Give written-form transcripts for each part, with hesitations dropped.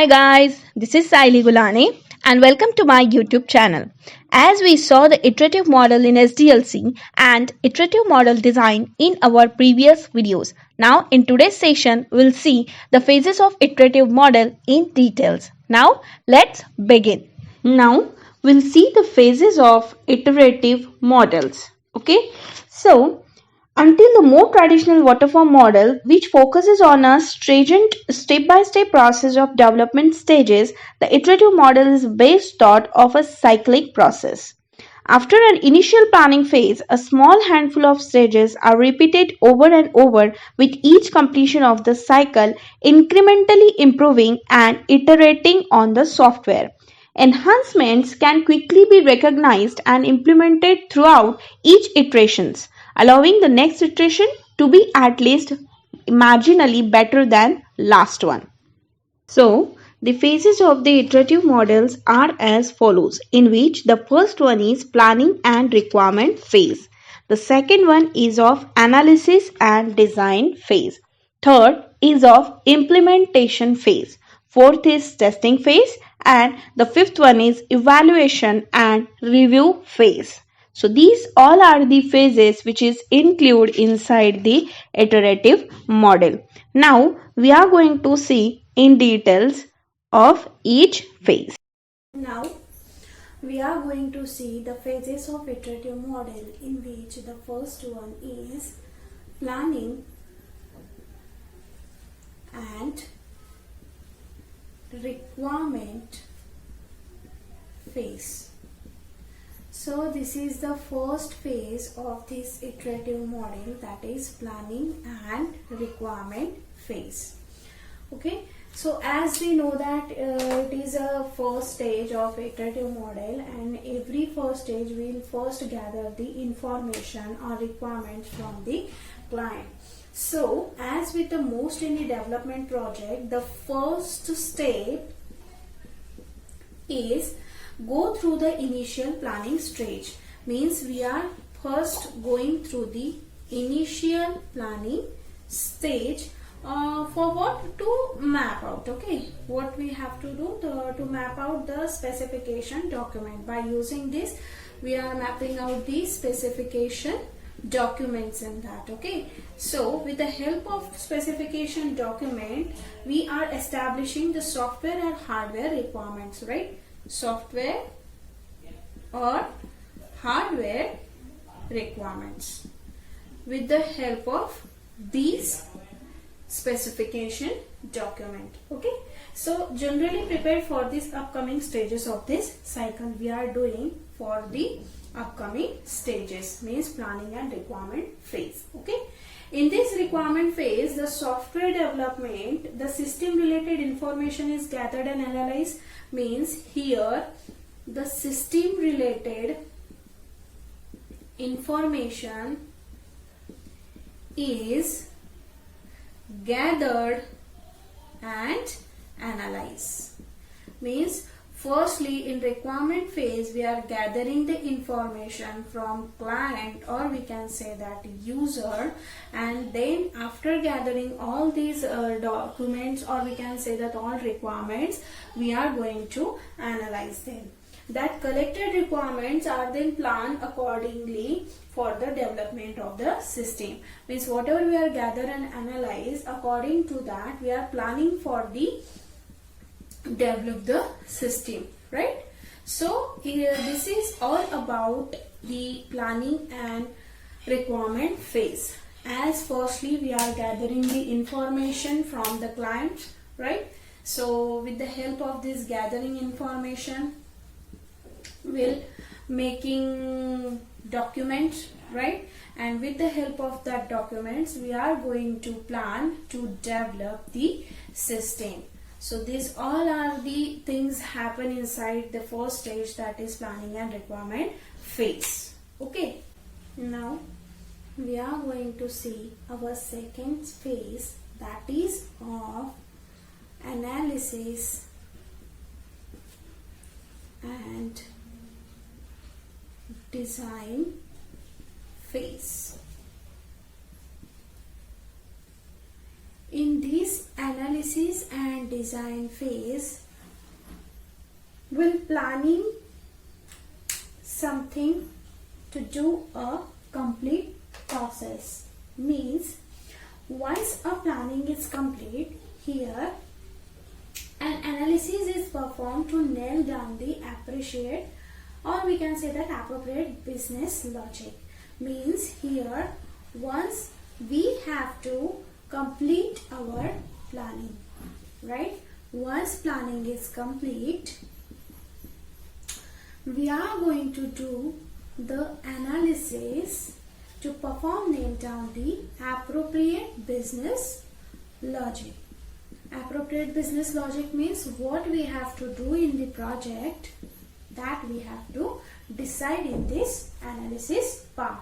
Hi guys, this is Saili Gulani and welcome to my YouTube channel. As we saw the iterative model in SDLC and iterative model design in our previous videos, now in today's session we'll see the phases of iterative model in details. Now let's begin. Now we'll see the phases of iterative models. Okay, so until the more traditional waterfall model, which focuses on a stringent step-by-step process of development stages, the iterative model is based thought of a cyclic process. After an initial planning phase, a small handful of stages are repeated over and over, with each completion of the cycle incrementally improving and iterating on the software. Enhancements can quickly be recognized and implemented throughout each iterations, allowing the next iteration to be at least marginally better than last one. So, the phases of the iterative models are as follows, in which the first one is planning and requirement phase. The second one is of analysis and design phase. Third is of implementation phase. Fourth is testing phase, and the fifth one is evaluation and review phase. So these all are the phases which is included inside the iterative model. Now we are going to see in details of each phase. Now we are going to see the phases of iterative model, in which the first one is planning and requirement phase. So this is the first phase of this iterative model, that is planning and requirement phase. Okay, so as we know that it is a first stage of iterative model, and every first stage will first gather the information or requirements from the client. So as with the most any development project, the first step is go through the initial planning stage. Means we are first going through the initial planning stage for what? To map out. Okay, what we have to do to map out the specification document. By using this, we are mapping out the specification documents in that. Okay, so with the help of specification document, we are establishing the software and hardware requirements, right? Software or hardware requirements with the help of these specification document. Okay, so generally prepared for these upcoming stages of this cycle, we are doing for the upcoming stages, means planning and requirement phase. Okay, in this requirement phase, the software development, the system related information is gathered and analyzed. Means here the system related information is gathered and analyzed. Means firstly, in requirement phase, we are gathering the information from client, or we can say that user, and then after gathering all these documents, or we can say that all requirements, we are going to analyze them. That collected requirements are then planned accordingly for the development of the system. Means whatever we are gather and analyze, according to that we are planning for the develop the system, right? So here this is all about the planning and requirement phase. As firstly we are gathering the information from the client, right? So with the help of this gathering information, we'll making documents, right? And with the help of that documents, we are going to plan to develop the system. So these all are the things happen inside the first stage, that is planning and requirement phase. Okay, now we are going to see our second phase, that is of analysis and design phase. In this analysis and design phase, will planning something to do a complete process. Means once a planning is complete, here an analysis is performed to nail down the appropriate, or we can say that appropriate business logic. Means here once we have to complete our planning, right? Once planning is complete, we are going to do the analysis to perform nail down the appropriate business logic. Appropriate business logic means what we have to do in the project, that we have to decide in this analysis part.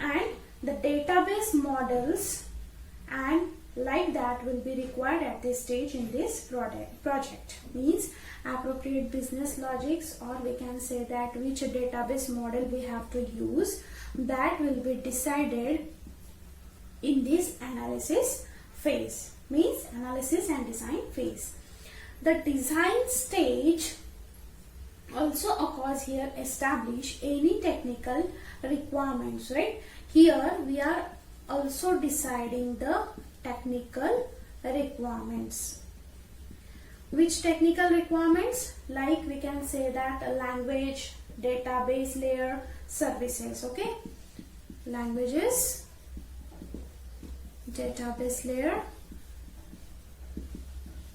And the database models and like that will be required at this stage in this project. Means appropriate business logics, or we can say that which database model we have to use, that will be decided in this analysis phase. Means analysis and design phase. The design stage also occurs here, establish any technical requirements, right? Here we are also deciding the technical requirements. Which technical requirements? Like we can say that a language, database layer, services, okay? Languages, database layer,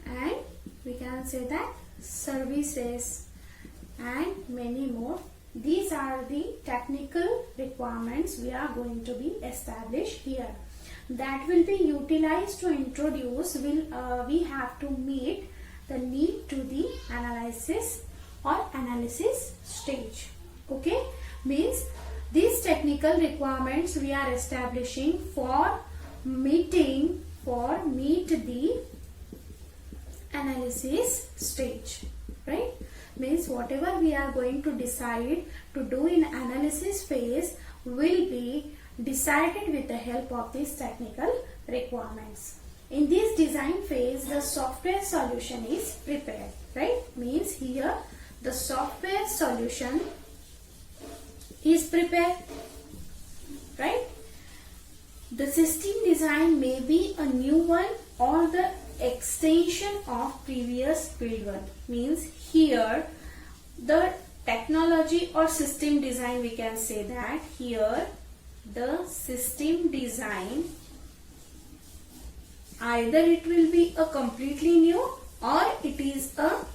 and we can say that services, and many more. These are the technical requirements we are going to be established here. That will be utilized to introduce, we have to meet the need to the analysis or analysis stage. Okay, means these technical requirements we are establishing for meet the analysis stage, right? Means whatever we are going to decide to do in analysis phase will be decided with the help of these technical requirements. In this design phase, the software solution is prepared, right? Means here the software solution is prepared, right? The system design may be a new one or the extension of previous build one. Means here the technology or system design, we can say that here the system design, either it will be a completely new or it is a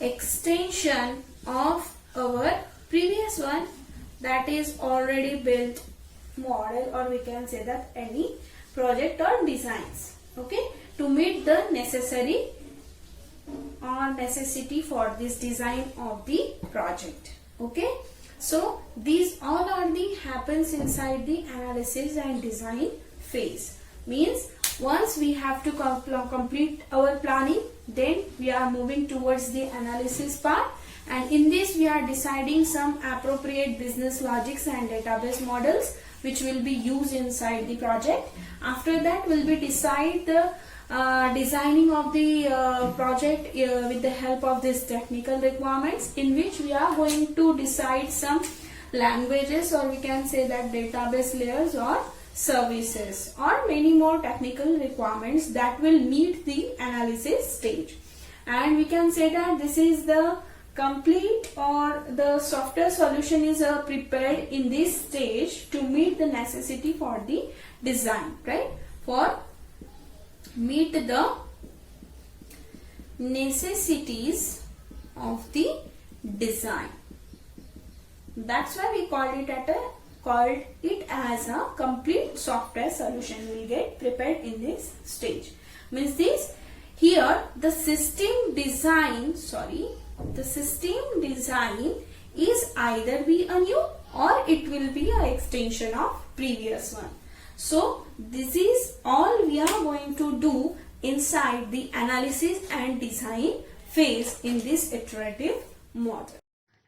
extension of our previous one that is already built model, or we can say that any project or designs, okay, to meet the necessary or necessity for this design of the project. Okay, so these all are the happens inside the analysis and design phase. Means once we have to complete our planning, then we are moving towards the analysis part, and in this we are deciding some appropriate business logics and database models which will be used inside the project. After that will be decide the designing of the project with the help of these technical requirements, in which we are going to decide some languages, or we can say that database layers or services, or many more technical requirements that will meet the analysis stage. And we can say that this is the complete, or the software solution is prepared in this stage to meet the necessity for the design, right? For meet the necessities of the design. That's why we called it as a complete software solution will get prepared in this stage. Means this here the system design is either be a new or it will be an extension of previous one. So this is all we are going to do inside the analysis and design phase in this iterative model.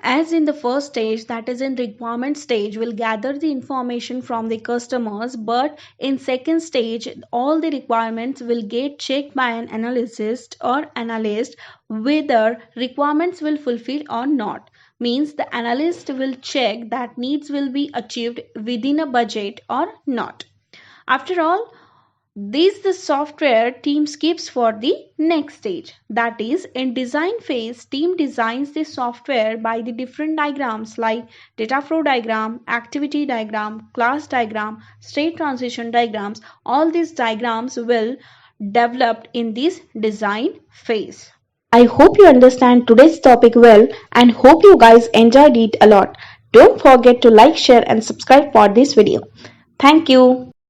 As in the first stage, that is in requirement stage, we'll gather the information from the customers, but in second stage, all the requirements will get checked by an analyst whether requirements will fulfill or not. Means the analyst will check that needs will be achieved within a budget or not. After all, this the software team skips for the next stage. That is, in design phase, team designs the software by the different diagrams like data flow diagram, activity diagram, class diagram, state transition diagrams. All these diagrams will developed in this design phase. I hope you understand today's topic well and hope you guys enjoyed it a lot. Don't forget to like, share and subscribe for this video. Thank you.